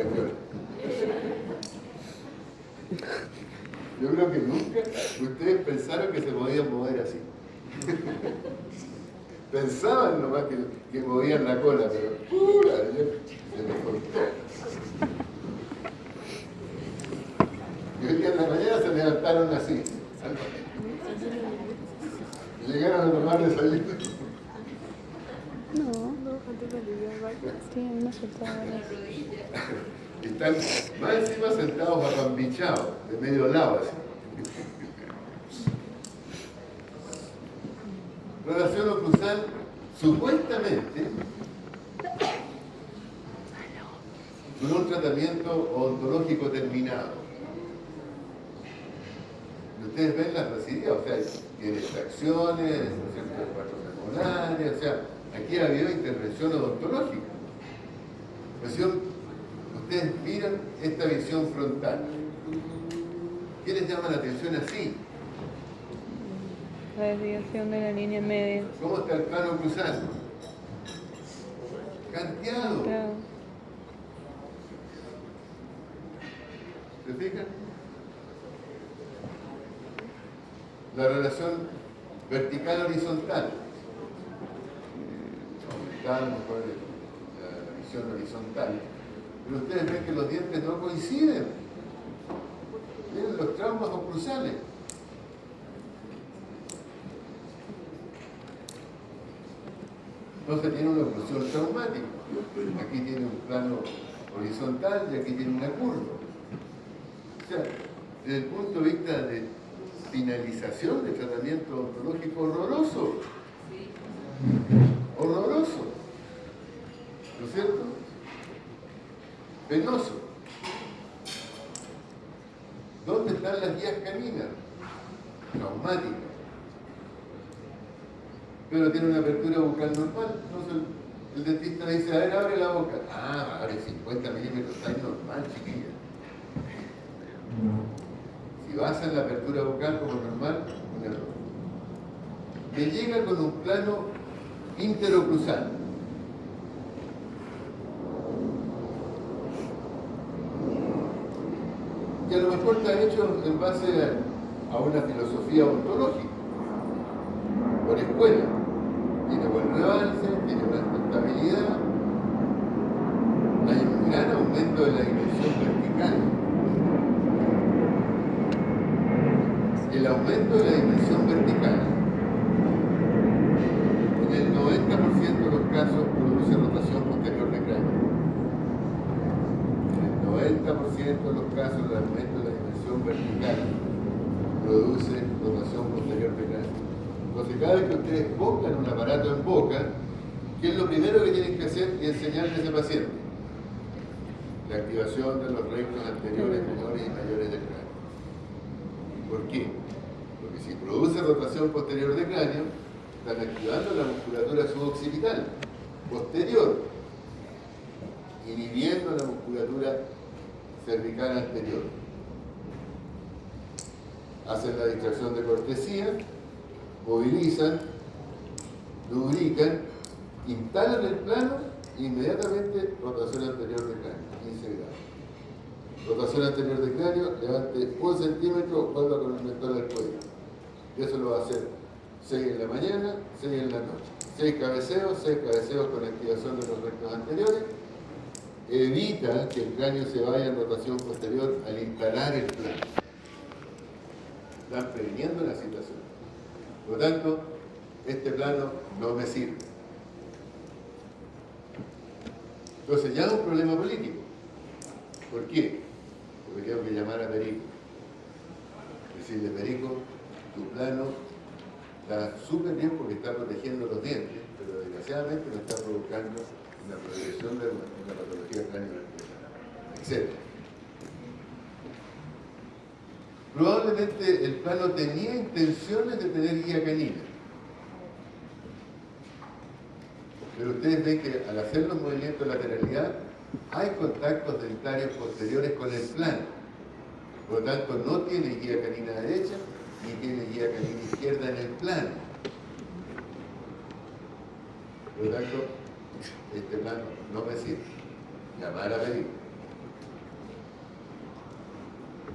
región. Yo creo que nunca ustedes pensaron que se podían mover así. Pensaban nomás que movían la cola, pero ¡pura! Se les cortó. Y hoy día en la mañana se levantaron así. Llegaron a tomar desayuno. Sí, no soltaba. Y están más encima sentados arrambichados, de medio lado así. Relación oclusal, supuestamente, con un tratamiento odontológico terminado. Y ustedes ven las residuas, o sea, tiene extracciones, patronales, o sea, aquí ha habido intervención odontológica. Ustedes miran esta visión frontal. ¿Qué les llama la atención así? La desviación de la línea media. ¿Cómo está el plano oclusal? Canteado. Claro. ¿Se fijan? La relación vertical-horizontal. Aumentamos la visión horizontal. Pero ustedes ven que los dientes no coinciden. Miren los traumas oclusales. Entonces tiene una oclusión traumática. Aquí tiene un plano horizontal y aquí tiene una curva. O sea, desde el punto de vista de finalización del tratamiento odontológico, horroroso. Horroroso. ¿No es cierto? Penoso. ¿Dónde están las guías caninas? Traumáticas. Pero tiene una apertura bucal normal. Entonces el dentista le dice, a ver, abre la boca. Ah, abre 50 milímetros, está normal, chiquilla. Si vas en la apertura bucal como normal, un error. Me llega con un plano interoclusal. Que a lo mejor está hecho en base a una filosofía ontológica, por escuela. Tiene buen rebalse, tiene buena estabilidad, hay un gran aumento de la dimensión vertical. El aumento de la dimensión vertical en el 90% de los casos produce rotación posterior de cráneo. En el 90% de los casos el aumento de la dimensión vertical produce rotación posterior de cráneo. Entonces cada vez que ustedes pongan un aparato en boca, ¿qué es lo primero que tienen que hacer y enseñarle a ese paciente? La activación de los rectos anteriores, menores y mayores del cráneo. ¿Por qué? Porque si produce rotación posterior de cráneo, están activando la musculatura suboccipital posterior, inhibiendo la musculatura cervical anterior. Hacen la distracción de cortesía, movilizan, lubrican, instalan el plano e inmediatamente rotación anterior de cráneo, 15 grados. Rotación anterior de cráneo, levante 1 centímetro, vuelva con el mentón al cuello. Y eso lo va a hacer 6 en la mañana, 6 en la noche. 6 cabeceos con activación de los rectos anteriores. Evita que el cráneo se vaya en rotación posterior al instalar el plano. Están previniendo la situación. Por lo tanto, este plano no me sirve. Entonces ya es un problema político. ¿Por qué? Porque tengo que llamar a Perico. Decirle, Perico, tu plano está súper bien porque está protegiendo los dientes, pero desgraciadamente me está provocando una progresión de una patología craneovertebral, etc. Probablemente el plano tenía intenciones de tener guía canina. Pero ustedes ven que al hacer los movimientos de lateralidad hay contactos dentarios posteriores con el plano. Por lo tanto, no tiene guía canina derecha ni tiene guía canina izquierda en el plano. Por lo tanto, este plano no me sirve. Llamar a Perico.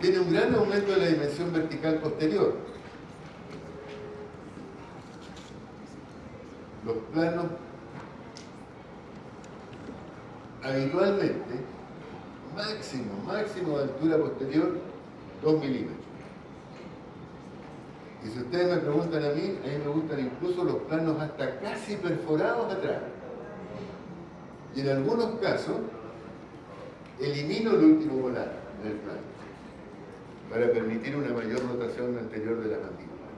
tiene un gran aumento de la dimensión vertical posterior. Los planos habitualmente, máximo de altura posterior, 2 milímetros. Y si ustedes me preguntan a mí me gustan incluso los planos hasta casi perforados atrás. Y en algunos casos, elimino el último molar en el plano para permitir una mayor rotación anterior de la mandíbula,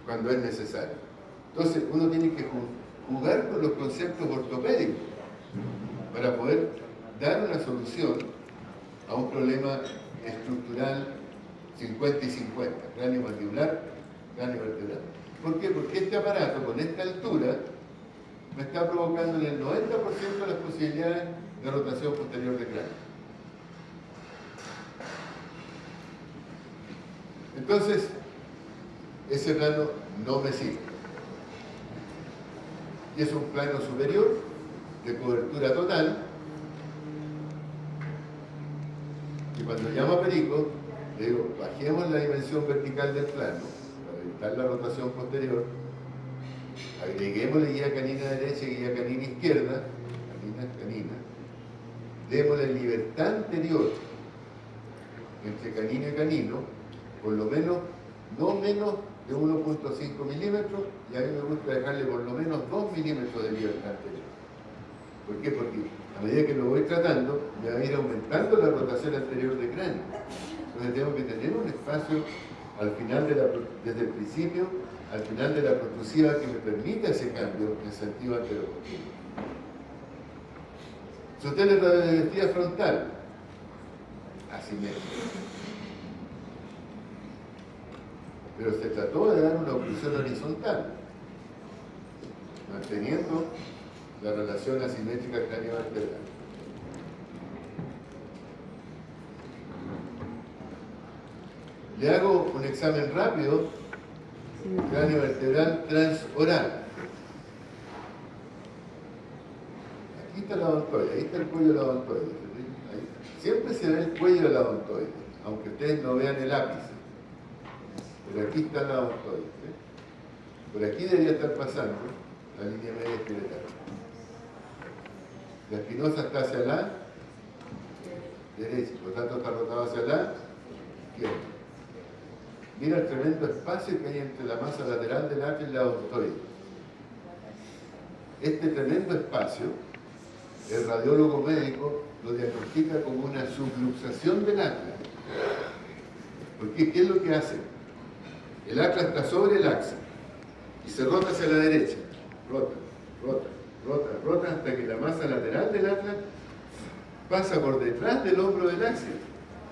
cuando es necesario. Entonces, uno tiene que jugar con los conceptos ortopédicos para poder dar una solución a un problema estructural 50 y 50, cráneo mandibular, cráneo vertebral. ¿Por qué? Porque este aparato con esta altura me está provocando en el 90% de las posibilidades de rotación posterior de cráneo. Entonces, ese plano no me sirve. Y es un plano superior de cobertura total. Y cuando llamo a Perico, le digo, bajemos la dimensión vertical del plano para evitar la rotación posterior, agreguémosle guía canina derecha y guía canina izquierda, canina, démosle libertad anterior entre canino y canino, por lo menos, no menos de 1.5 milímetros, y a mí me gusta dejarle por lo menos 2 milímetros de libertad anterior. ¿Por qué? Porque a medida que lo voy tratando, me va a ir aumentando la rotación anterior de cráneo. Entonces tengo que tener un espacio al final desde el principio, al final de la protrusiva que me permita ese cambio en sentido anterior. Sostén la radiografía frontal, asimétrica. Pero se trató de dar una oclusión horizontal, manteniendo la relación asimétrica cráneo-vertebral. Le hago un examen rápido, cráneo vertebral transoral. Aquí está la odontoide, ahí está el cuello de la odontoide. Ahí. Siempre se ve el cuello de la odontoide, aunque ustedes no vean el ápice. Pero aquí está la odontoide. Por aquí debería estar pasando la línea media esqueletal. La espinosa está hacia la derecha, por lo tanto está rotado hacia la izquierda. Mira el tremendo espacio que hay entre la masa lateral del atlas y la odontoide. Este tremendo espacio, el radiólogo médico lo diagnostica como una subluxación del atlas. ¿Por qué? ¿Qué es lo que hace? El atlas está sobre el axis y se rota hacia la derecha. Rota hasta que la masa lateral del atlas pasa por detrás del hombro del axis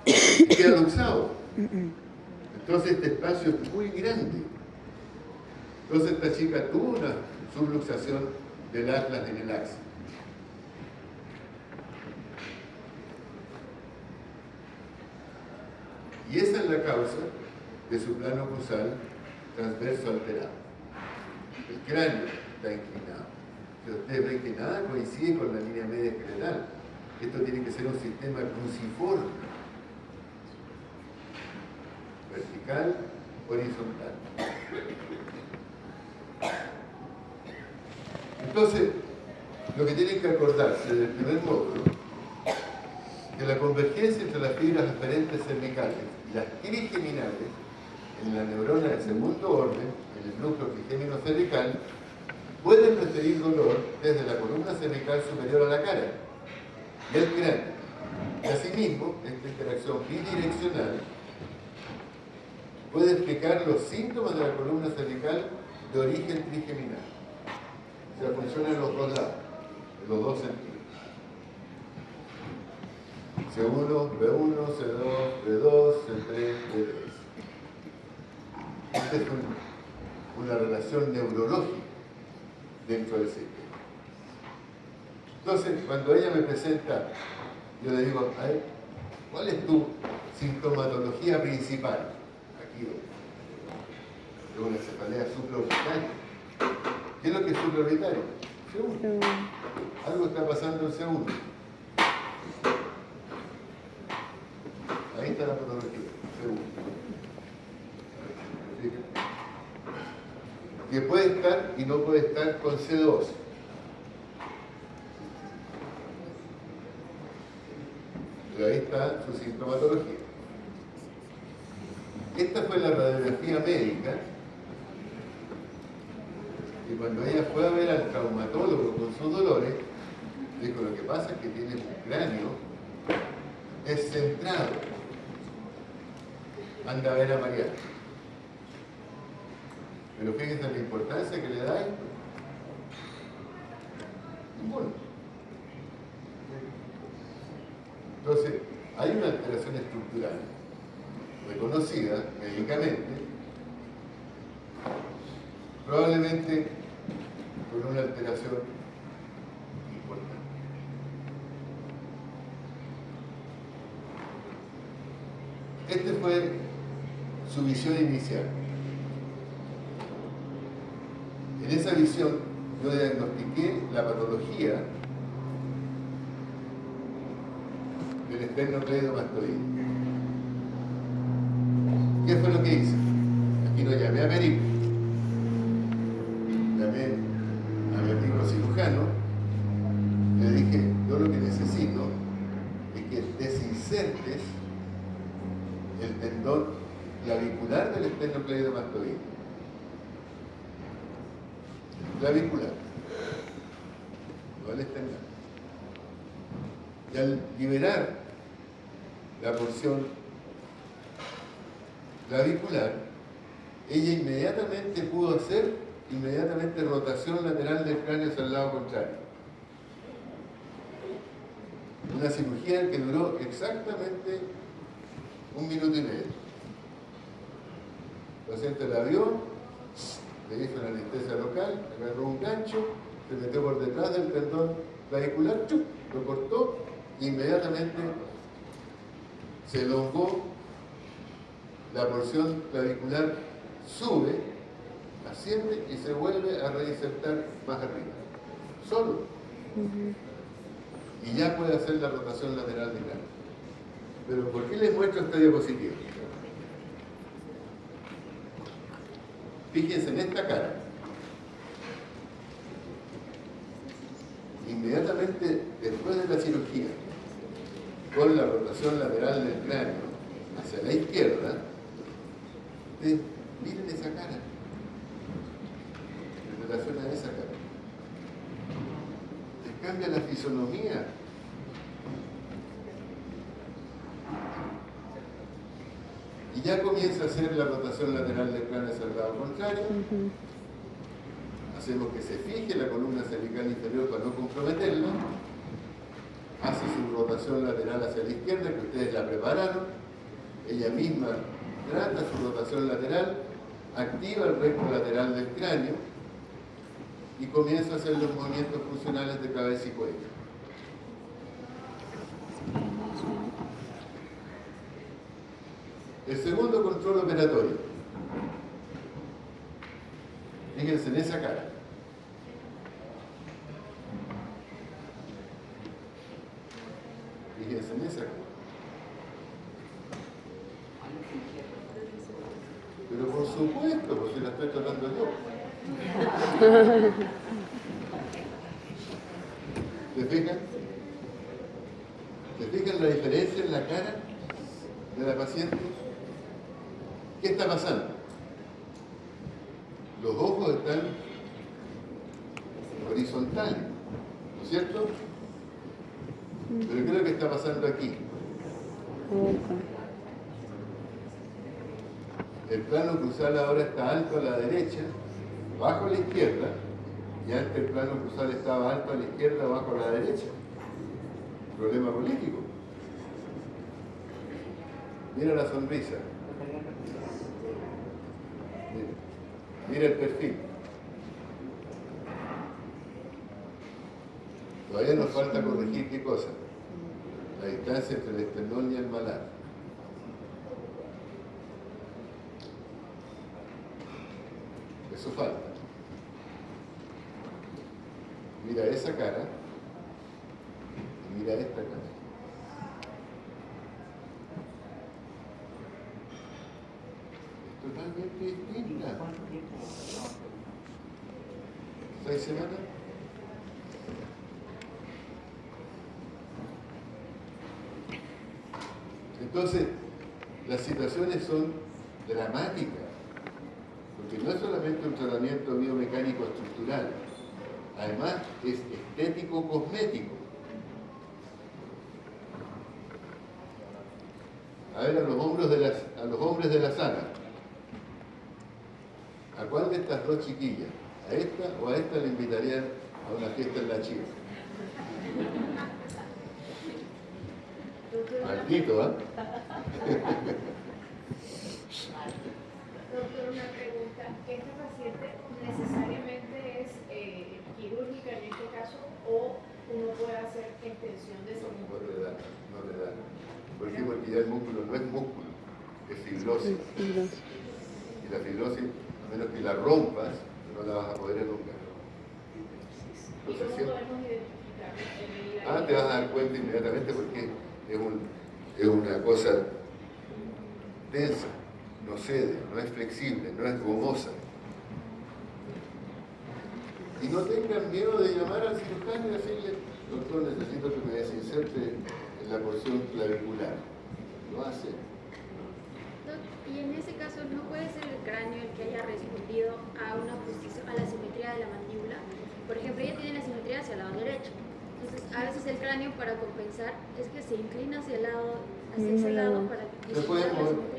y queda luxado. Entonces este espacio es muy grande. Entonces esta chica tuvo una subluxación del atlas en el axis. Y esa es la causa de su plano oclusal transverso alterado. El cráneo está inclinado. Si ustedes ven que nada coincide con la línea media esqueletal. Esto tiene que ser un sistema cruciforme. Vertical, horizontal. Entonces, lo que tienen que acordarse del primer módulo, que la convergencia entre las fibras aferentes cervicales y las trigeminales en la neurona de segundo orden, en el núcleo trigémino cervical, pueden referir dolor desde la columna cervical superior a la cara y el cráneo. Y asimismo, esta interacción bidireccional puede explicar los síntomas de la columna cervical de origen trigeminal. O sea, funciona en los dos lados, en los dos sentidos. C1, B1, C2, B2, C3, B3. Esta es una relación neurológica dentro del sistema. Entonces, cuando ella me presenta, yo le digo, a ver, ¿cuál es tu sintomatología principal? Aquí, es una cefalea supraorbitaria. ¿Qué es lo que es supraorbitario? C1. Algo está pasando en C1. está la patología, segundo. ¿Sí? Que puede estar y no puede estar con C2. Pero ahí está su sintomatología. Esta fue la radiografía médica. Y cuando ella fue a ver al traumatólogo con sus dolores, dijo: lo que pasa es que tiene un cráneo descentrado. Anda a ver a Mariana. Pero fíjense la importancia que le da esto. Ninguna. Entonces, hay una alteración estructural reconocida médicamente, probablemente con una alteración importante. Esta fue su visión inicial. En esa visión yo diagnostiqué la patología del esternocleidomastoideo. ¿Qué fue lo que hice? Aquí lo llamé a Perico. Llamé a mi amigo cirujano. Le dije: yo lo que necesito es que desinsertes el tendón clavicular del esternocleidomastoideo. Clavicular, no el esternal. Y al liberar la porción clavicular, ella inmediatamente pudo hacer rotación lateral del cráneo hacia el lado contrario. Una cirugía que duró exactamente 1 minuto y medio. El paciente la vio, le hizo una anestesia local, agarró un gancho, se metió por detrás del tendón clavicular, ¡chup!, lo cortó e inmediatamente se elongó, la porción clavicular sube, asciende y se vuelve a reinsertar más arriba, solo. Y ya puede hacer la rotación lateral del cráneo. Pero ¿por qué les muestro esta diapositiva? Fíjense en esta cara. Inmediatamente después de la cirugía, con la rotación lateral del cráneo hacia la izquierda, miren esa cara, en relación a esa cara. Les cambia la fisonomía. Y ya comienza a hacer la rotación lateral del cráneo hacia el lado contrario. Hacemos que se fije la columna cervical inferior para no comprometerla. Hace su rotación lateral hacia la izquierda, que ustedes la prepararon. Ella misma trata su rotación lateral, activa el recto lateral del cráneo y comienza a hacer los movimientos funcionales de cabeza y cuello. El segundo control operatorio. Fíjense en esa cara. Fíjense en esa cara. Pero por supuesto, pues si la estoy tratando yo. ¿Se fijan? ¿Se fijan la diferencia en la cara de la paciente? ¿Qué está pasando? Los ojos están horizontales, ¿no es cierto? Pero ¿qué es lo que está pasando aquí? El plano cruzal ahora está alto a la derecha, bajo a la izquierda, y antes el plano cruzal estaba alto a la izquierda, bajo a la derecha. Problema político. Mira la sonrisa. Mira el perfil. Todavía nos falta corregir qué cosa. La distancia entre el esternón y el malar. Eso falta. Mira esa cara y mira esta cara. totalmente distinta. 6 semanas. Entonces, las situaciones son dramáticas, porque no es solamente un tratamiento biomecánico estructural, además es estético-cosmético. A ver, a los hombres de la sala, ¿a cuál de estas dos chiquillas? ¿A esta o a esta le invitarían a una fiesta en la Chiva? Maldito, ¿ah? Doctor, una pregunta. ¿Esta paciente necesariamente es quirúrgica en este caso o uno puede hacer extensión de ese músculo? No le da. ¿Por qué? Porque ya el músculo no es músculo, es fibrosis. Y la fibrosis, a menos que la rompas, no la vas a poder elongar. ¿Y cómo podemos identificar? Te vas a dar cuenta inmediatamente porque es una cosa densa, no cede, no es flexible, no es gomosa. Y no tengan miedo de llamar al cirujano y decirle, doctor, necesito que me desinserte en la porción clavicular. Lo hace. Y en ese caso, ¿no puede ser el cráneo el que haya respondido a una posición, a la simetría de la mandíbula? Por ejemplo, ella tiene la simetría hacia el lado derecho. Entonces, a veces el cráneo, para compensar, es que se inclina hacia ese lado para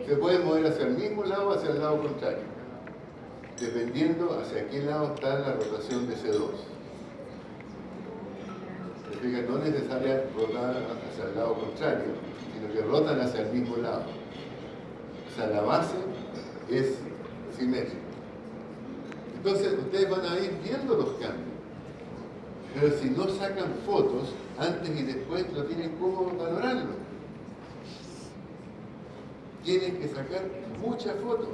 se puede mover hacia el mismo lado o hacia el lado contrario, dependiendo hacia qué lado está la rotación de C2. No es necesario rotar hacia el lado contrario, sino que rotan hacia el mismo lado. O sea, la base es simétrica. Entonces, ustedes van a ir viendo los cambios. Pero si no sacan fotos, antes y después no tienen cómo valorarlo. Tienen que sacar muchas fotos.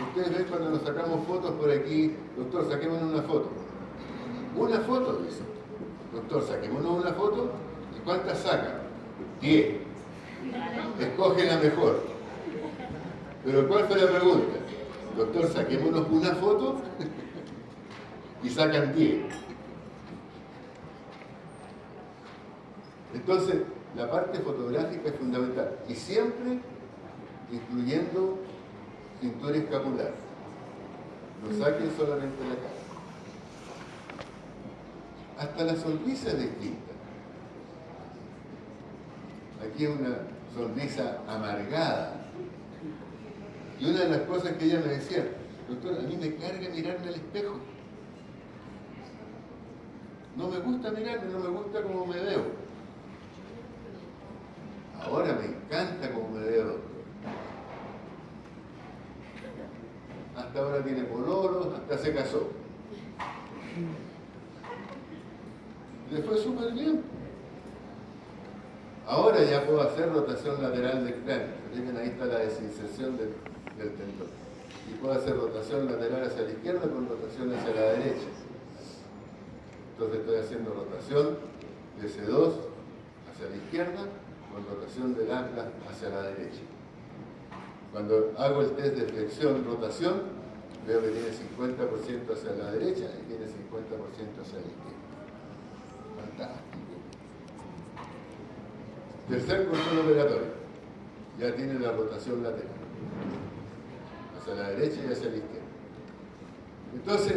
Ustedes ven cuando nos sacamos fotos por aquí, doctor, saquémonos una foto. Una foto, dice. Doctor, saquémonos una foto. ¿Y cuántas sacan? 10. Escoge la mejor. Pero ¿cuál fue la pregunta? Doctor, saquémonos una foto y sacan 10. Entonces, la parte fotográfica es fundamental. Y siempre incluyendo cintura escapular. No saquen solamente la cara. Hasta la sonrisa es distinta. Aquí es una sonrisa amargada. Y una de las cosas que ella me decía, doctor, a mí me carga mirarme al espejo. No me gusta mirarme, no me gusta cómo me veo. Ahora me encanta cómo me veo. Hasta ahora tiene pololos, hasta se casó. Le fue súper bien. Ahora ya puedo hacer rotación lateral del cráneo. Miren, ahí está la desinserción del tendón. Y puedo hacer rotación lateral hacia la izquierda con rotación hacia la derecha. Entonces estoy haciendo rotación de C2 hacia la izquierda con rotación del atlas hacia la derecha. Cuando hago el test de flexión-rotación, veo que tiene 50% hacia la derecha y tiene 50% hacia la izquierda. Fantástico. Tercer control operatorio. Ya tiene la rotación lateral. Hacia la derecha y hacia la izquierda. Entonces,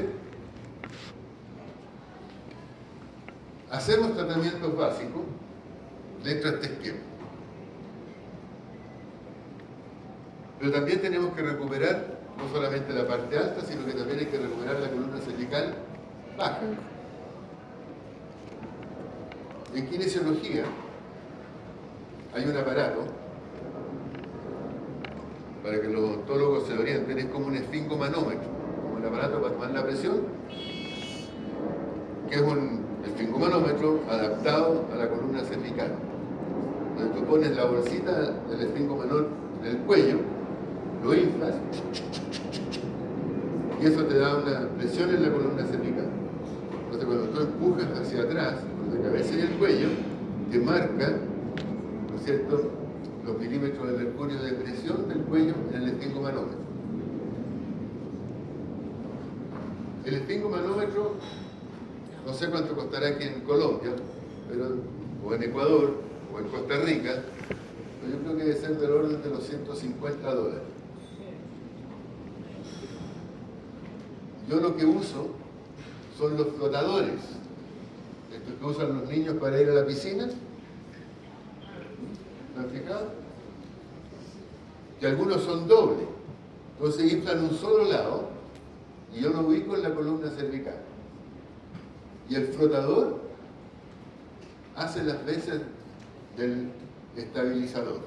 hacemos tratamientos básicos dentro de este esquema. Pero también tenemos que recuperar no solamente la parte alta, sino que también hay que recuperar la columna cervical baja. En kinesiología hay un aparato, para que los odontólogos se orienten, es como un esfingomanómetro, como el aparato para tomar la presión, que es un esfingomanómetro adaptado a la columna cervical, donde tú pones la bolsita del esfingomanómetro en el cuello, lo inflas y eso te da una presión en la columna cervical. Entonces cuando tú empujas hacia atrás, con la cabeza y el cuello, te marca, ¿no es cierto?, los milímetros de mercurio de presión del cuello en el esfingomanómetro. El esfingomanómetro, no sé cuánto costará aquí en Colombia, pero, o en Ecuador, o en Costa Rica, pero yo creo que debe ser del orden de los $150. Yo lo que uso son los flotadores, estos que usan los niños para ir a la piscina. ¿Lo han fijado? Que algunos son dobles, entonces inflan un solo lado y yo lo ubico en la columna cervical. Y el flotador hace las veces del estabilizador.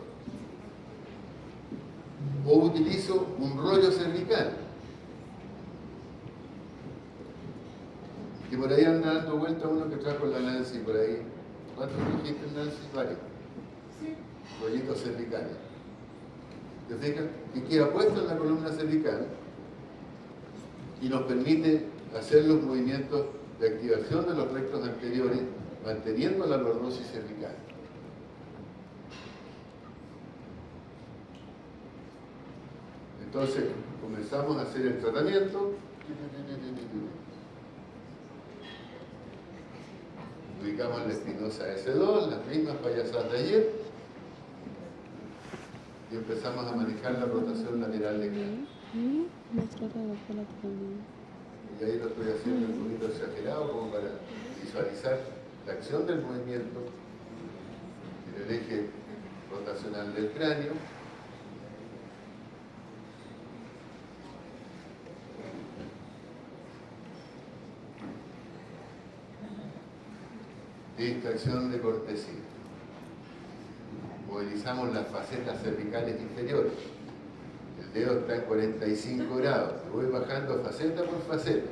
O utilizo un rollo cervical, que por ahí anda dando vuelta uno que trajo la Nancy por ahí. ¿Cuántos dijiste, Nancy? Varios. Sí. Rollitos cervicales. ¿Te fijas? Que queda puesto en la columna cervical y nos permite hacer los movimientos de activación de los rectos anteriores manteniendo la lordosis cervical. Entonces comenzamos a hacer el tratamiento. Ubicamos la espinosa S2, las mismas payasadas de ayer, y empezamos a manejar la rotación lateral de cráneo. Y ahí lo estoy haciendo un poquito exagerado como para visualizar la acción del movimiento en el eje rotacional del cráneo. Distracción de cortesía. Movilizamos las facetas cervicales inferiores. El dedo está en 45 grados. Voy bajando faceta por faceta.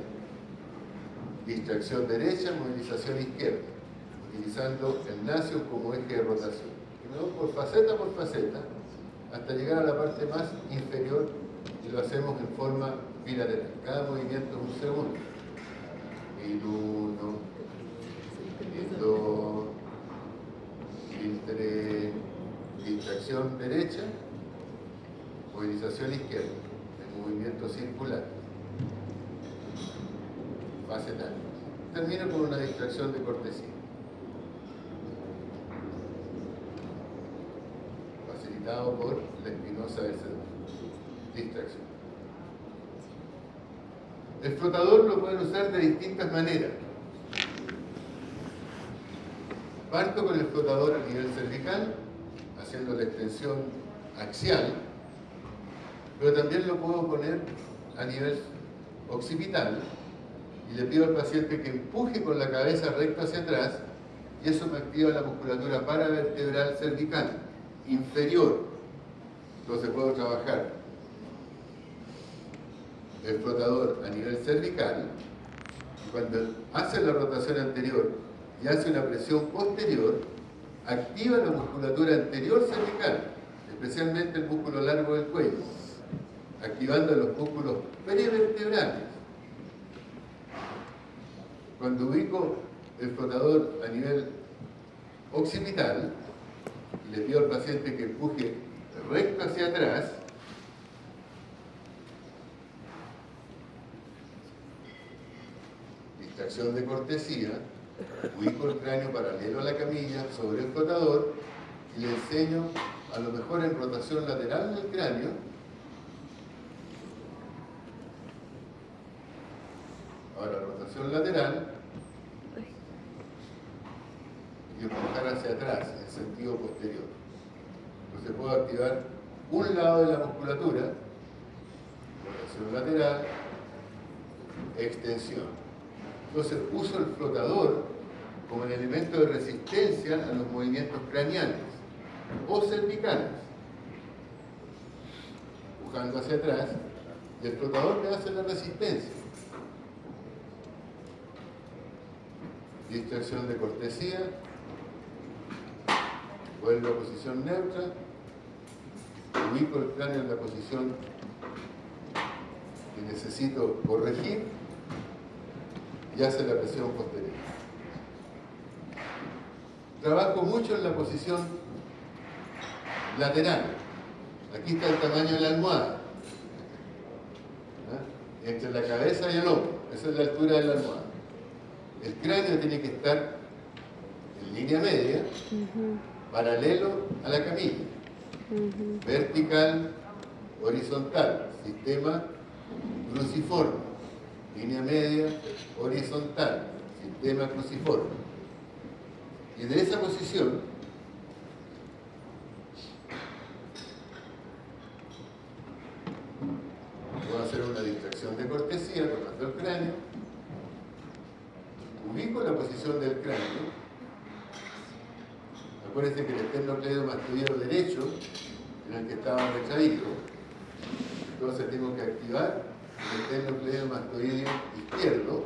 Distracción derecha, movilización izquierda. Utilizando el nacio como eje de rotación. Y me voy por faceta, hasta llegar a la parte más inferior y lo hacemos en forma bilateral. Cada movimiento es un segundo. 1001, 1002, 1003, distracción derecha, movilización izquierda, el movimiento circular, facetal. Termino con una distracción de cortesía, facilitado por la espinosa S2. Distracción. El flotador lo pueden usar de distintas maneras. Parto con el flotador a nivel cervical, haciendo la extensión axial, pero también lo puedo poner a nivel occipital y le pido al paciente que empuje con la cabeza recta hacia atrás y eso me activa la musculatura paravertebral cervical inferior. Entonces puedo trabajar el flotador a nivel cervical y cuando hace la rotación anterior y hace una presión posterior, activa la musculatura anterior cervical, especialmente el músculo largo del cuello, activando los músculos perivertebrales. Cuando ubico el flotador a nivel occipital y le pido al paciente que empuje recto hacia atrás, distracción de cortesía, ubico el cráneo paralelo a la camilla sobre el flotador y le enseño a lo mejor en rotación lateral del cráneo ahora rotación lateral y empujar hacia atrás en sentido posterior. Entonces puedo activar un lado de la musculatura, rotación lateral, extensión. Entonces uso el flotador como el elemento de resistencia a los movimientos craneales o cervicales, empujando hacia atrás y el flotador me hace la resistencia. Distracción de cortesía, vuelvo a posición neutra, ubico el cráneo en la posición que necesito corregir y hace la presión posterior. Trabajo mucho en la posición lateral. Aquí está el tamaño de la almohada. ¿Ah? Entre la cabeza y el hombro. Esa es la altura de la almohada. El cráneo tiene que estar en línea media, paralelo a la camilla. Vertical, horizontal, sistema cruciforme. Línea media, horizontal, sistema cruciforme. Y de esa posición, voy a hacer una distracción de cortesía, tomando el cráneo. Ubico la posición del cráneo. Acuérdense que el esternocleidomastoideo derecho, en el que estaba retraído, entonces tengo que activar el esternocleidomastoideo izquierdo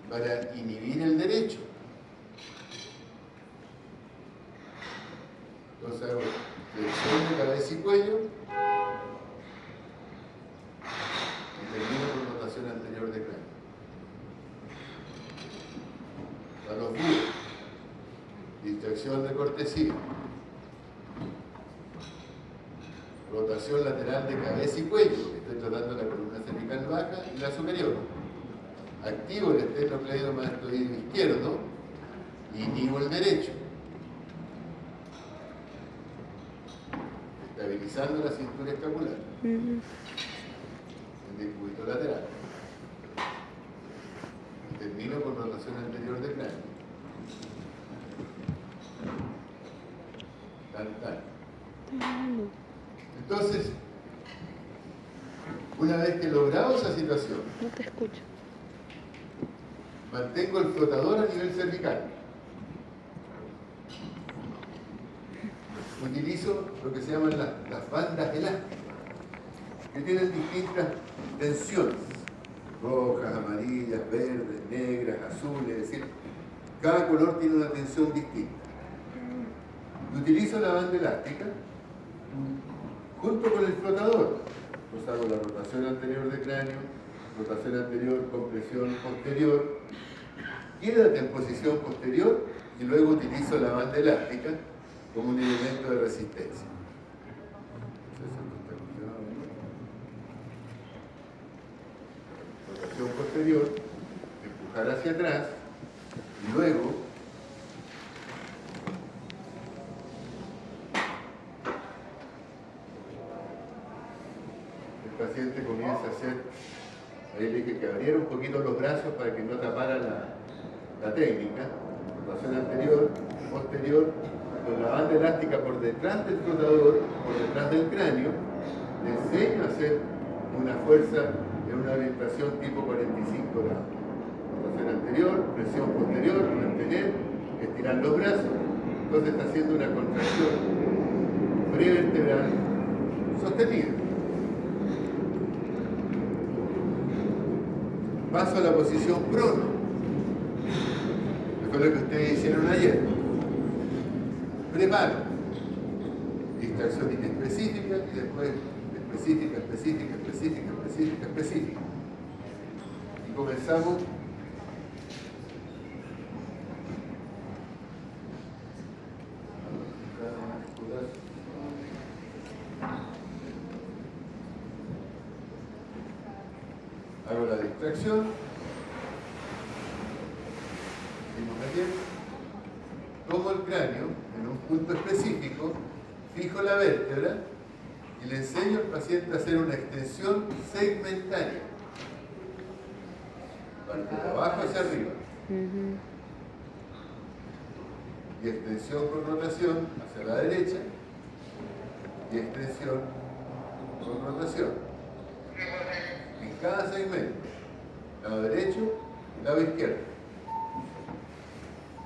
para inhibir el derecho. Entonces hago flexión de cabeza y cuello y termino con rotación anterior de cráneo. A los búhos, distracción de cortesía, rotación lateral de cabeza y cuello, estoy tratando la columna cervical baja y la superior. Activo el esternocleidomastoideo izquierdo y inhibo el derecho, estabilizando la cintura escapular, el decúbito lateral. Y termino con rotación anterior de cráneo. Entonces, una vez que he logrado esa situación, No te escucho. mantengo el flotador a nivel cervical. Utilizo lo que se llaman las bandas elásticas, que tienen distintas tensiones, rojas, amarillas, verdes, negras, azules, es decir, cada color tiene una tensión distinta. Utilizo la banda elástica junto con el flotador. Pues hago la rotación anterior de cráneo, rotación anterior, compresión posterior, quédate en posición posterior y luego utilizo la banda elástica como un elemento de resistencia. Rotación posterior, empujar hacia atrás y luego el paciente comienza a hacer, ahí le dije que abriera un poquito los brazos para que no tapara la técnica, rotación anterior, posterior, con la banda elástica por detrás del flotador, por detrás del cráneo, le enseño a hacer una fuerza en una orientación tipo 45 grados. Rotación anterior, presión posterior, mantener, estirar los brazos, entonces está haciendo una contracción prevertebral sostenida. Paso a la posición prono, que fue lo que ustedes hicieron ayer. Preparo, distracción inespecífica y después específica, específica, específica, específica, específica. Y comenzamos hago la distracción, vimos ayer, tomo el cráneo en un punto específico, fijo la vértebra y le enseño al paciente a hacer una extensión segmentaria, parte de abajo hacia arriba, y extensión con rotación hacia la derecha y extensión con rotación. En cada segmento, lado derecho y lado izquierdo.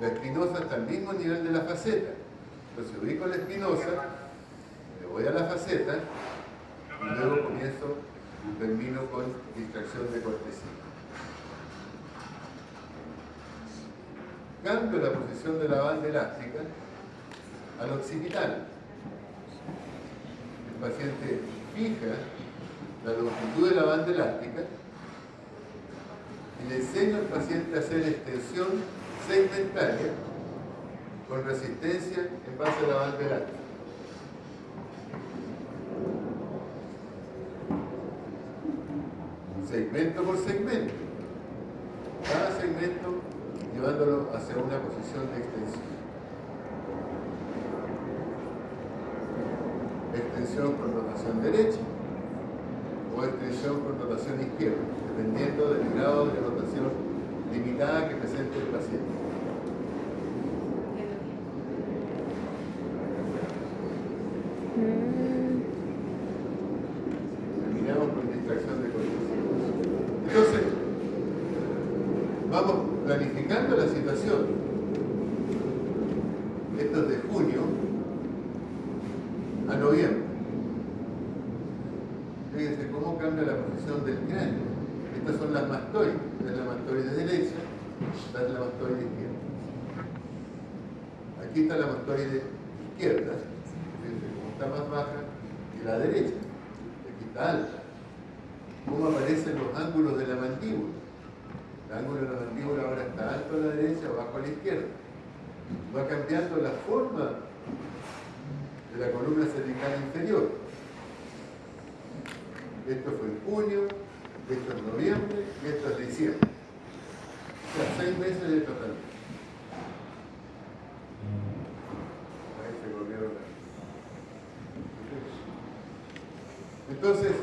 La espinosa está al mismo nivel de la faceta. Entonces ubico la espinosa, me voy a la faceta y luego comienzo y termino con distracción de cortesía. Cambio la posición de la banda elástica al occipital. El paciente fija la longitud de la banda elástica y le enseño al paciente a hacer extensión segmentaria con resistencia en base a la banda elástica. segmento por segmento. Cada segmento llevándolo hacia una posición de extensión. Extensión con rotación derecha o extensión con rotación izquierda, dependiendo del grado de rotación limitada que presente el paciente. Terminamos con distracción de conciencia. Entonces, vamos planificando la situación. Esto es de junio a noviembre. Fíjense cómo cambia la posición del cráneo. Estas son las mastoides. Esta es la mastoide derecha, esta es la mastoide izquierda. Aquí está la mastoide izquierda, fíjense cómo está más baja que la derecha. Aquí está alta. Cómo aparecen los ángulos de la mandíbula. El ángulo de la mandíbula ahora está alto a la derecha, bajo a la izquierda. Va cambiando la forma de la columna cervical inferior. Esto fue en junio, esto es noviembre y esto es diciembre. O sea, 6 meses de tratamiento. Ahí se volvieron a... Entonces,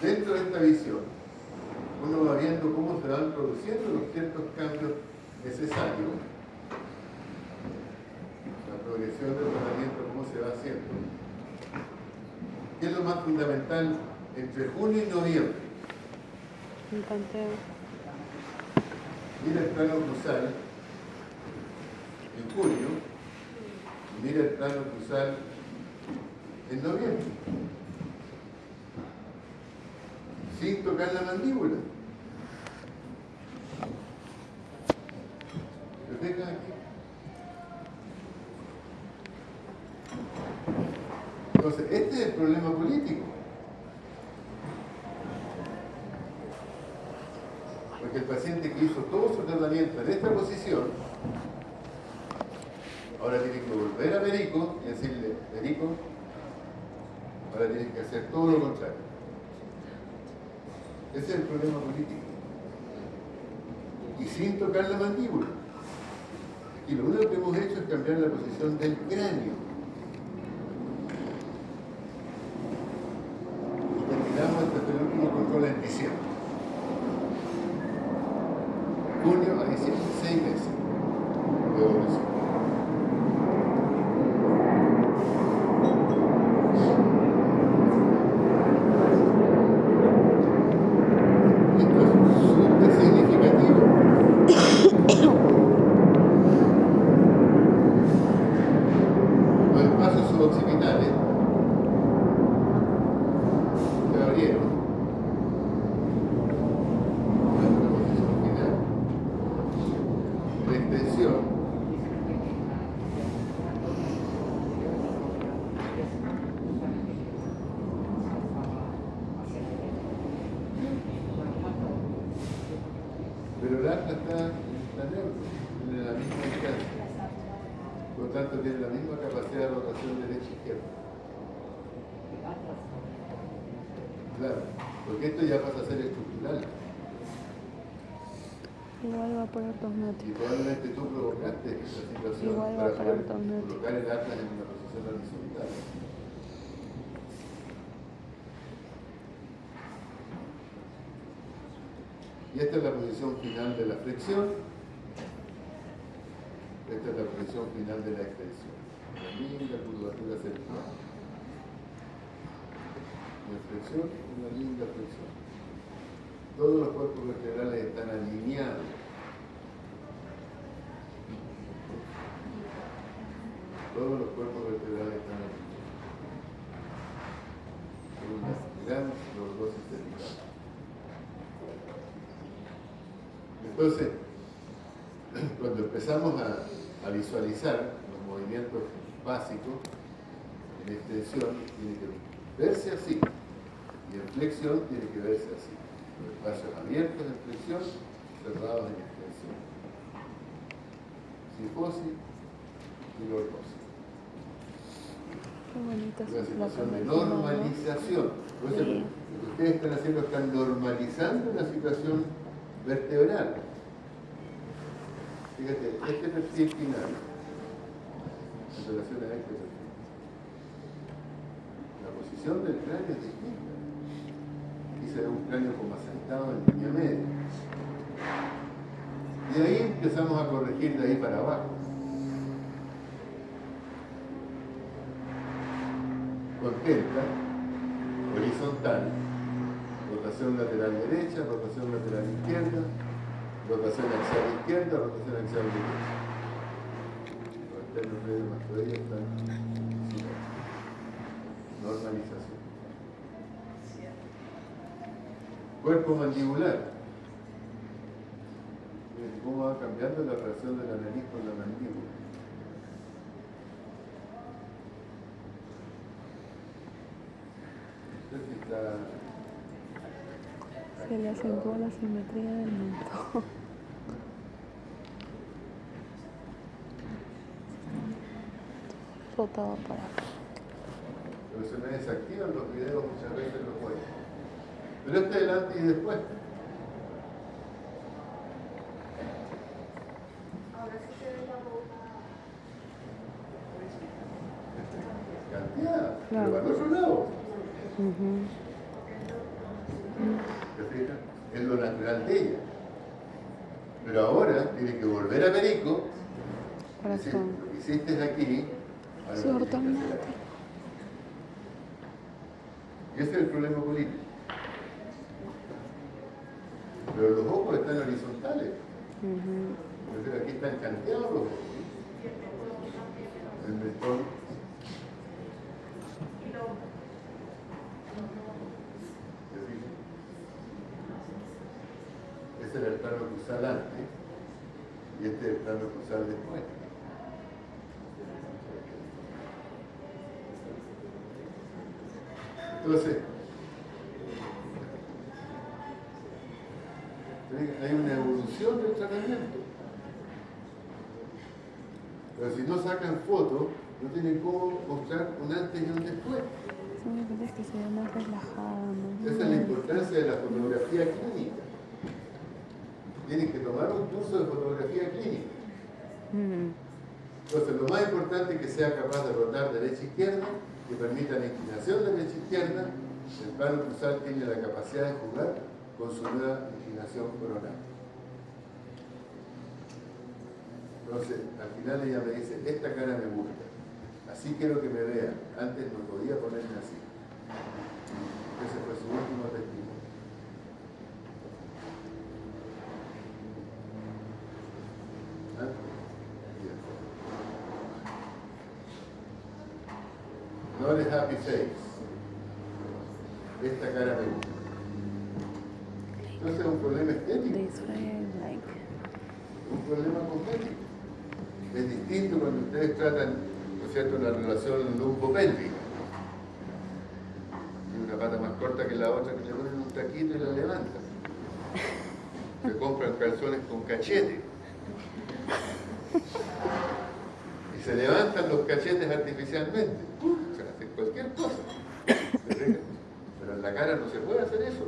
dentro de esta visión, uno va viendo cómo se van produciendo los ciertos cambios necesarios. La progresión del tratamiento, cómo se va haciendo. ¿Qué es lo más fundamental entre junio y noviembre? Un tanteo. Mira el plano cruzal en junio y mira el plano cruzal en noviembre. Sin tocar la mandíbula. ¿Se fijan aquí? Entonces, este es el problema político. Porque el paciente que hizo todo su tratamiento en esta posición, ahora tiene que volver a Perico y decirle, Perico, ahora tienes que hacer todo lo contrario. Ese es el problema político. Y sin tocar la mandíbula. Y lo único que hemos hecho es cambiar la posición del cráneo. Y terminamos hasta el último control en diciembre. Junio a diciembre, 6 meses de evolución. Esto es súper significativo. Los espacios suboccipitales se abrieron. Nuestra posición final. La extensión pero el atlas está neutro, tiene la misma distancia, por lo tanto tiene la misma capacidad de rotación derecha-izquierda. Claro, porque esto ya pasa a ser estructural. Igual va por Y ortognático. probablemente tú provocaste esta situación Igual va para para poder ortognático. colocar el atlas en una posición horizontal. Y esta es la posición final de la flexión. Esta es la posición final de la extensión. Una linda curvatura cervical. Una flexión, una linda flexión. Todos los cuerpos vertebrales están alineados. Todos los cuerpos vertebrales están alineados. Con una gran lordosis cervical. Entonces, cuando empezamos a visualizar los movimientos básicos, en extensión tiene que verse así, y en flexión tiene que verse así. Los espacios abiertos en flexión, cerrados en extensión. Sifosis y lordosis. Qué bonita Una es la situación de columna, ¿no? normalización. Por eso Sí. el ustedes están haciendo, están normalizando una situación vertebral. Fíjate, este perfil final, en relación a este perfil, la posición del cráneo es distinta. Aquí se ve un cráneo como asentado en línea media. Y de ahí empezamos a corregir de ahí para abajo. Contempla, horizontal, rotación lateral derecha, rotación lateral izquierda, rotación axial izquierda, rotación axial derecha. Los externos medios mastoides están simétricos. Normalización. Cuerpo mandibular. Miren cómo va cambiando la relación de la nariz con la mandíbula. Se le acentúa la simetría del mentón. Rotado para acá. Pero se me desactivan los videos muchas veces los juegos. Pero este es el antes y después. Ahora sí se ve la boca. Cantidad, Claro. pero para el otro lado. Ujú. ¿Te fijas? Es lo natural de ella. Pero ahora tiene que volver a Perico. Corazón. Lo que hiciste aquí. ahora Sí, lo tienes que ortognate. hacer aquí. Y ese es el problema político. Pero los ojos están horizontales. Ujú. Entonces aquí están canteados los ojos. El mentón. ¿Te fijas? Ese era el plano cruzal antes y este es el plano cruzal después. Entonces, hay una evolución del tratamiento. Pero si no sacan fotos, no tienen cómo mostrar un antes y un después. Simplemente es que se ve más relajada, ¿no? Esa es la importancia de la fotografía clínica. Tienen que tomar un curso de fotografía clínica. Entonces, lo más importante es que sea capaz de rotar derecha e izquierda, que permita la inclinación derecha-izquierda. El plano cruzal tiene la capacidad de jugar con su nueva inclinación coronal. Entonces, al final ella me dice, esta cara me gusta, así quiero que me vean. Antes no podía ponerme así. Ese fue su último testimonio. No eres happy face. Esta cara me gusta. Entonces es un problema estético, This way, like. un problema cosmético. Es distinto cuando ustedes tratan, ¿no es cierto?, una relación lumbopélvica. Tiene una pata más corta que la otra, que le ponen un taquito y la levantan. Se compran calzones con cachete. Y se levantan los cachetes artificialmente. Se hacen cualquier cosa. ¿Se fijan? Pero en la cara no se puede hacer eso.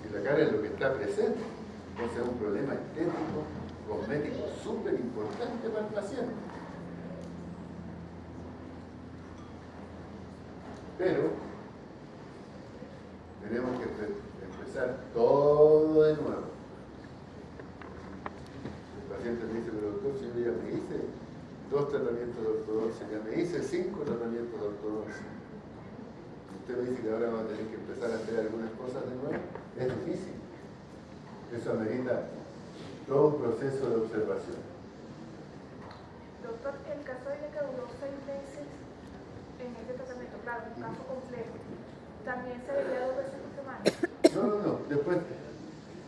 Si la cara es lo que está presente, entonces es un problema estético, cosmético súper importante para el paciente. Pero tenemos que empezar todo de nuevo. El paciente me dice, pero doctor, si yo ya me hice 2 tratamientos de ortodoncia, ya me hice 5 tratamientos de ortodoncia. Usted me dice que ahora vamos a tener que empezar a hacer algunas cosas de nuevo. Es difícil. Eso amerita todo un proceso de observación. Doctor, el caso de que duró 6 meses en este tratamiento, claro, un caso complejo, ¿también se veía 2 veces por semana? No. Después,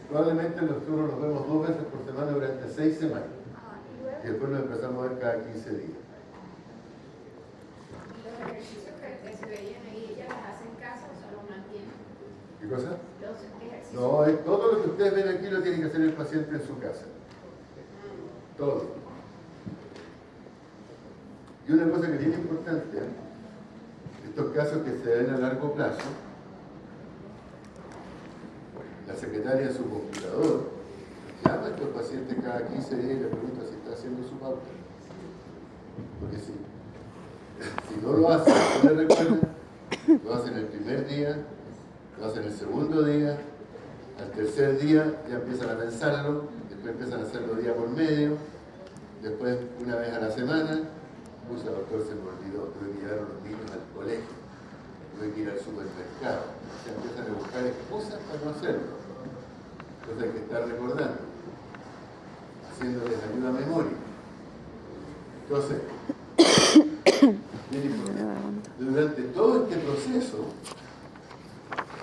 probablemente nosotros nos vemos 2 veces por semana durante 6 semanas. ¿Y luego? Y después nos empezamos a ver cada 15 días. Los ejercicios que se veían ahí, ¿ella los hace en casa o solo mantiene? ¿Qué cosa? Los ejercicios. No, todo lo que ustedes ven aquí lo tiene que hacer el paciente en su casa. Todo. Y una cosa que es bien importante, estos casos que se ven a largo plazo, secretaria en su computador, llama a estos pacientes cada 15 días y le pregunta si está haciendo su pauta. Porque si no lo hace, no le recuerda, lo hacen el primer día, lo hacen el segundo día, al tercer día ya empiezan a pensarlo, después empiezan a hacerlo día por medio, después una vez a la semana, doctor, se me olvidó, tuve que llevar a los niños al colegio, tuve que ir al supermercado, o sea, empiezan a buscar excusas para no hacerlo. Entonces hay que estar recordando, haciéndoles ayuda a memoria. Entonces, durante todo este proceso,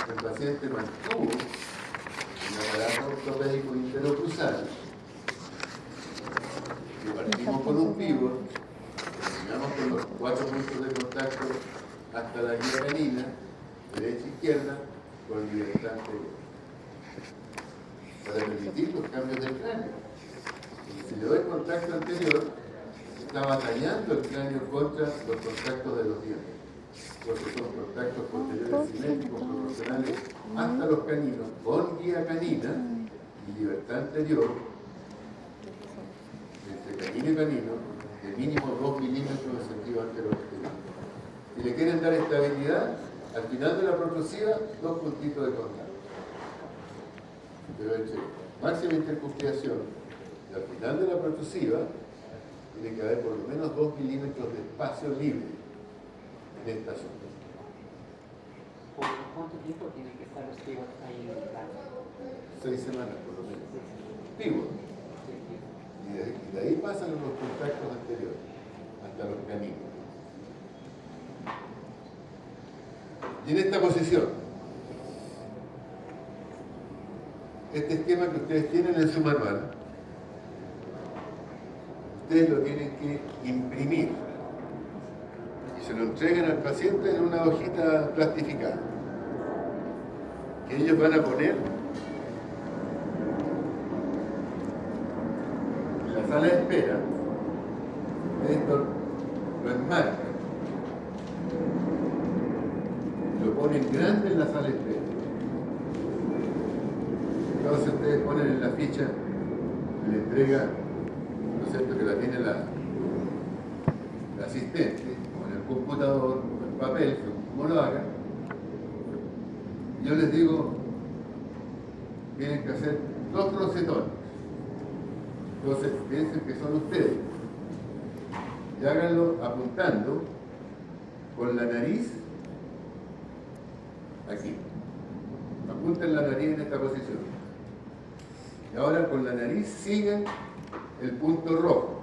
el paciente mantuvo un aparato ortopédico interocruzal, que partimos con un pivot, terminamos con los 4 puntos de contacto hasta la guía canina, derecha e izquierda, con libertad anterior, para permitir los cambios del cráneo. Y si le doy contacto anterior, está batallando el cráneo contra los contactos de los dientes, porque son contactos posteriores simétricos proporcionales hasta los caninos, con guía canina y libertad anterior, entre canino y canino, de mínimo 2 milímetros de sentido anterior-posterior. Si le quieren dar estabilidad, al final de la protrusiva, 2 puntitos de contacto. Pero entre máxima intercrustación y al final de la protrusiva, tiene que haber por lo menos 2 milímetros de espacio libre en esta zona. ¿Por cuánto tiempo tienen que estar los pivots ahí en el plano? 6 semanas por lo menos. Pivot. Y de ahí pasan los contactos anteriores, hasta los caninos. Y en esta posición, este esquema que ustedes tienen en su manual, ustedes lo tienen que imprimir y se lo entregan al paciente en una hojita plastificada que ellos van a poner en la sala de espera. Esto lo enmarcan y lo ponen grande en la sala de espera. Entonces ustedes ponen en la ficha, le entrega, ¿no es cierto?, que la tiene la asistente, o en el computador, o en papel, como lo hagan. Yo les digo, tienen que hacer 2 rosetones. Entonces piensen que son ustedes. Y háganlo apuntando con la nariz aquí. Apunten la nariz en esta posición. Y ahora con la nariz siguen el punto rojo.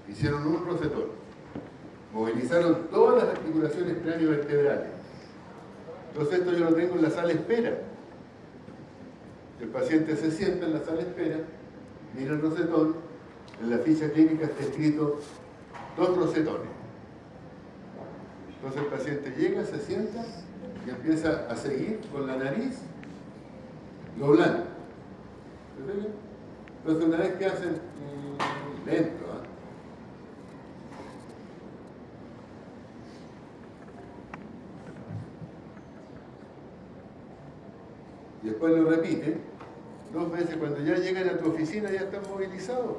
Hicieron un rosetón, movilizaron todas las articulaciones craniovertebrales. Entonces esto yo lo tengo en la sala de espera. El paciente se sienta en la sala de espera, mira el rosetón, en la ficha clínica está escrito 2 rosetones. Entonces el paciente llega, se sienta y empieza a seguir con la nariz doblando. Entonces una vez que hacen lento, y después lo repite 2 veces. Cuando ya llegan a tu oficina ya están movilizados.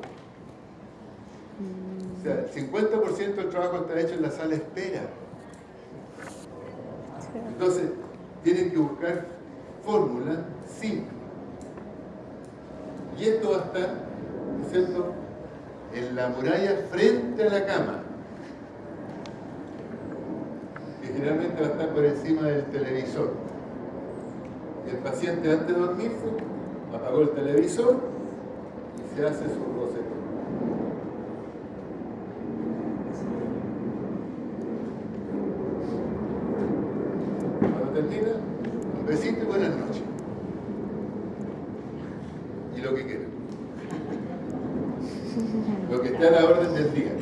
O sea, el 50% del trabajo está hecho en la sala de espera. Entonces, tienen que buscar fórmulas simples. Y esto va a estar, ¿no es cierto?, en la muralla frente a la cama, que generalmente va a estar por encima del televisor. El paciente, antes de dormirse, apagó el televisor y se hace su rosetón. Cuando termina, un besito y buenas noches. Y lo que quieran. Lo que está a la orden del día.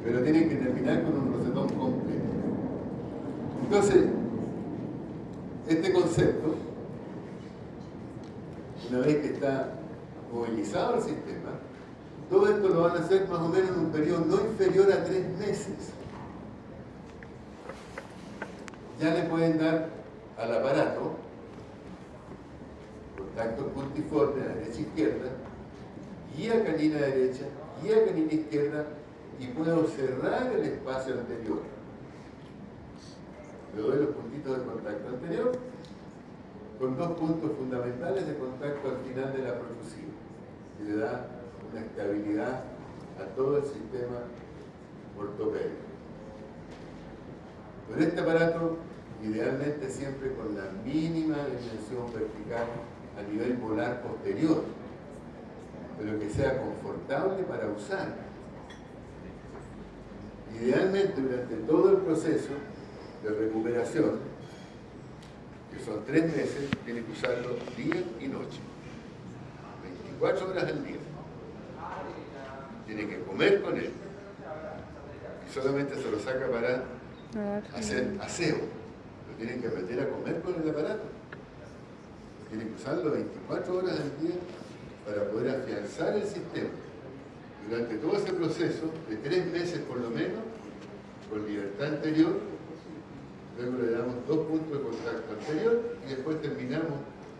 Pero tienen que terminar con un rosetón completo. Entonces, este concepto, una vez que está movilizado el sistema, todo esto lo van a hacer más o menos en un periodo no inferior a 3 meses. Ya le pueden dar al aparato contacto puntiforme a derecha e izquierda, guía canina derecha, guía canina izquierda, y puedo cerrar el espacio anterior. Le doy los puntitos de contacto anterior con 2 puntos fundamentales de contacto al final de la profusiva, que le da una estabilidad a todo el sistema ortopédico. Pero este aparato, idealmente siempre con la mínima dimensión vertical a nivel molar posterior, pero que sea confortable para usar. Idealmente durante todo el proceso de recuperación, que son 3 meses, tiene que usarlo día y noche, 24 horas al día. Tiene que comer con él y solamente se lo saca para hacer aseo. Lo tienen que meter a comer con el aparato. Tienen que usarlo 24 horas al día para poder afianzar el sistema. Durante todo ese proceso, de 3 meses por lo menos, con libertad anterior, luego le damos 2 puntos de contacto anterior y después terminamos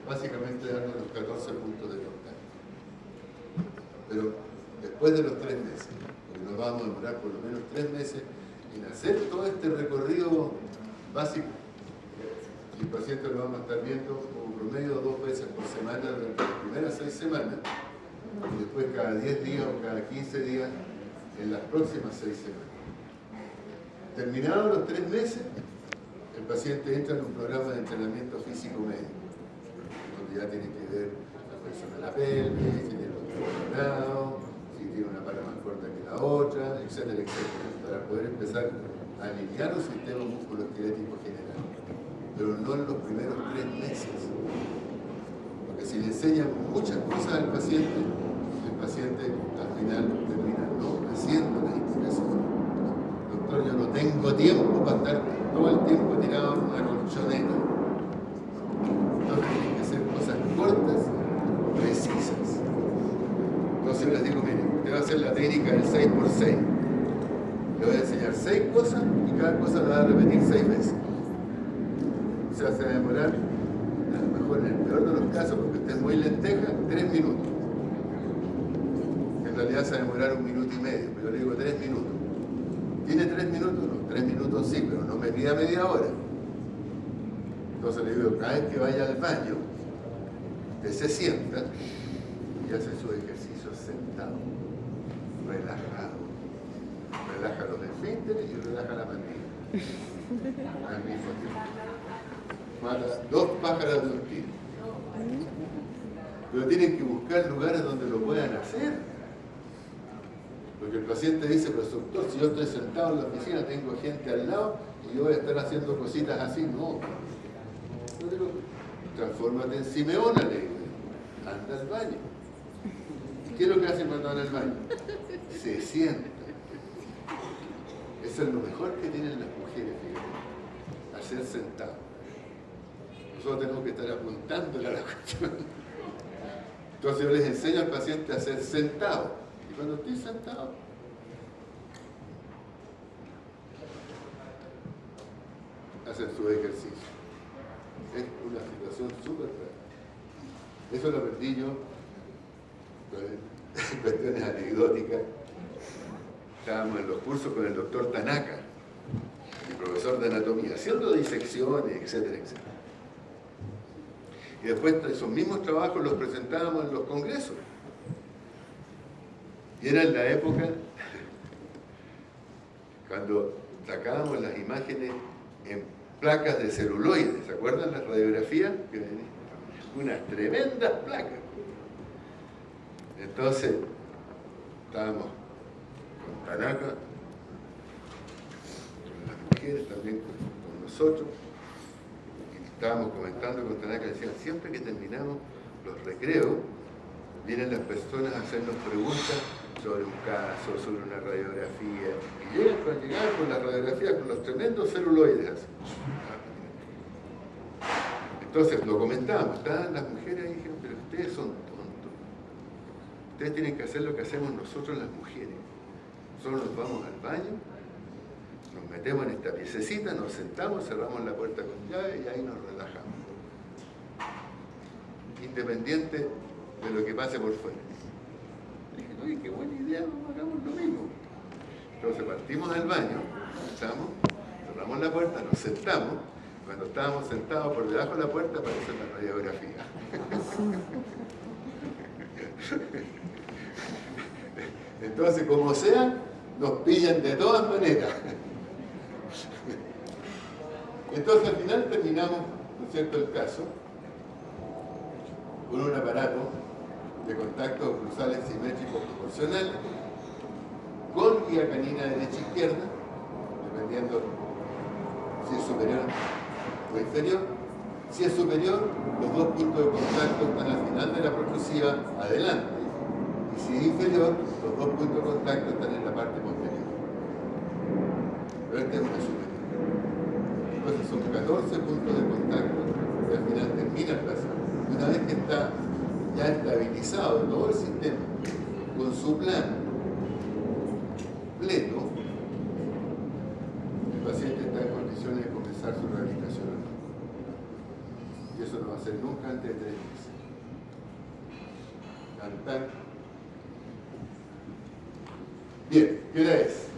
básicamente dando los 14 puntos de contacto. Pero después de los 3 meses, porque nos vamos a demorar por lo menos 3 meses en hacer todo este recorrido básico. Y el paciente lo vamos a estar viendo como promedio 2 veces por semana durante las primeras 6 semanas, y después cada 10 días o cada 15 días en las próximas 6 semanas. Terminados los 3 meses, el paciente entra en un programa de entrenamiento físico médico, donde ya tiene que ver la presión de la pelvis, si tiene los coordinados, si tiene una pata más corta que la otra, etcétera, etcétera, para poder empezar a alinear un sistema musculoesquelético general, pero no en los primeros 3 meses. Porque si le enseñan muchas cosas al paciente, el paciente al final termina no haciendo las indicaciones. Doctor, yo no tengo tiempo para estar todo el tiempo tirado en una colchoneta. Entonces tienen que ser cosas cortas, precisas. Entonces les digo, miren, usted va a hacer la técnica del 6x6. Le voy a enseñar 6 cosas y cada cosa la va a repetir 6 veces. O sea, se va a demorar, a lo mejor en el peor de los casos, porque usted es muy lenteja, 3 minutos. En realidad se va a demorar 1 minuto y medio, pero yo le digo 3 minutos. ¿Tiene 3 minutos? No, 3 minutos sí, pero no me pida media hora. Entonces le digo, cada vez que vaya al baño, usted se sienta y hace sus ejercicios sentado, relajado. Relaja los esfínteres y relaja la mandíbula al mismo tiempo. Mata 2 pájaros de un tiro. Pero tienen que buscar lugares donde lo puedan hacer. Porque el paciente dice, pero doctor, si yo estoy sentado en la oficina, tengo gente al lado y yo voy a estar haciendo cositas así. No. Yo digo, transfórmate en Simeona, le digo. Anda al baño. ¿Qué es lo que hace cuando anda al baño? Se sienta. Eso es lo mejor que tienen las mujeres, fíjate, hacer sentado. Nosotros tenemos que estar apuntándole a la cuestión. Entonces yo les enseño al paciente a hacer sentado. Y cuando estoy sentado, hacen su ejercicio. Es una situación súper rara. Eso lo aprendí yo en cuestiones anecdóticas. Estábamos en los cursos con el doctor Tanaka, mi profesor de anatomía, haciendo disecciones, etcétera, etcétera. Y después esos mismos trabajos los presentábamos en los congresos. Y era en la época cuando sacábamos las imágenes en placas de celuloide. ¿Se acuerdan las radiografías? Unas tremendas placas. Entonces, estábamos con Tanaka, con las mujeres también con nosotros, y estábamos comentando con Tanaka, decían, siempre que terminamos los recreos, vienen las personas a hacernos preguntas sobre un caso, sobre una radiografía, y llegan para llegar con la radiografía, con los tremendos celuloides así. Entonces lo comentamos, estaban las mujeres y dijeron, pero ustedes son tontos, ustedes tienen que hacer lo que hacemos nosotros las mujeres. Nosotros nos vamos al baño, nos metemos en esta piececita, nos sentamos, cerramos la puerta con llave y ahí nos relajamos. Independiente de lo que pase por fuera. Dije, oye, qué buena idea, vamos, hagamos lo mismo. Entonces partimos al baño, entramos, cerramos la puerta, nos sentamos. Cuando estábamos sentados por debajo de la puerta aparece la radiografía. Entonces, como sea, nos pillan de todas maneras. Entonces, al final terminamos, ¿no es cierto?, el caso con un aparato de contactos cruzales simétricos proporcionales, con guía canina derecha-izquierda, dependiendo si es superior o inferior. Si es superior, los dos puntos de contacto están al final de la protrusiva adelante. Y si es inferior, los dos puntos de contacto están en la parte posterior. Pero este es una superior. Entonces son 14 puntos de contacto que al final termina el plasma. Y una vez que está ya estabilizado todo el sistema, con su plan completo, el paciente está en condiciones de comenzar su rehabilitación. Y eso no va a ser nunca antes de 3 meses. Tan, tan. Bien, ¿qué hora es?